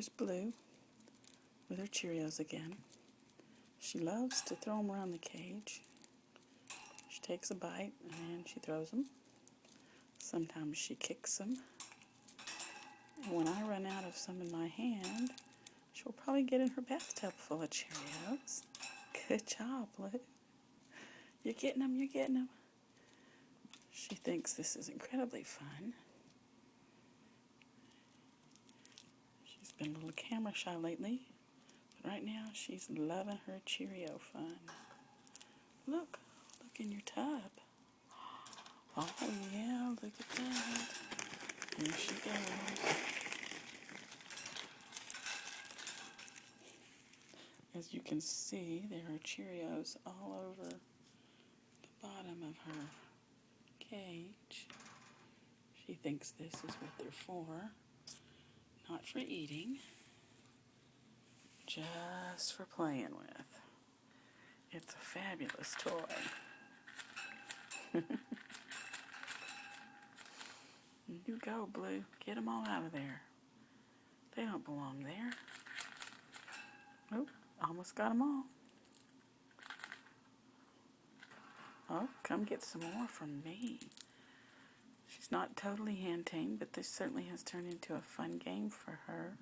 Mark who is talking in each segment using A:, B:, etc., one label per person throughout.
A: Here's Blue with her Cheerios again. She loves to throw them around the cage. She takes a bite and she throws them. Sometimes she kicks them. And when I run out of some in my hand, she'll probably get in her bathtub full of Cheerios. Good job, Blue. You're getting them, you're getting them. She thinks this is incredibly fun. She's been a little camera shy lately, but right now she's loving her Cheerio fun. Look in your tub. Oh yeah, look at that. Here she goes. As you can see, there are Cheerios all over the bottom of her cage. She thinks this is what they're for. Not for eating, just for playing with. It's a fabulous toy. You go, Blue. Get them all out of there. They don't belong there. Oh, almost got them all. Oh, come get some more from me. She's not totally hand-tamed, but this certainly has turned into a fun game for her.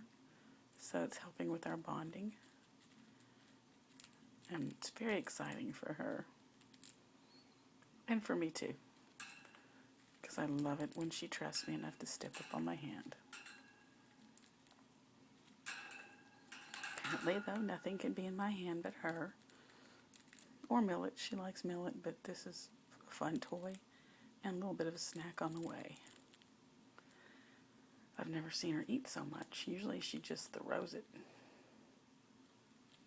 A: So it's helping with our bonding. And it's very exciting for her. And for me too. Because I love it when she trusts me enough to step up on my hand. Apparently, though, nothing can be in my hand but her. Or Millet. She likes Millet, but this is a fun toy. And a little bit of a snack on the way. I've never seen her eat so much. Usually she just throws it.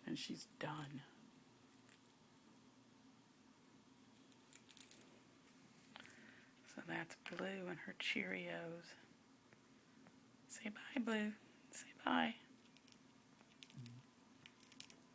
A: And she's done. So that's Blue and her Cheerios. Say bye, Blue. Say bye.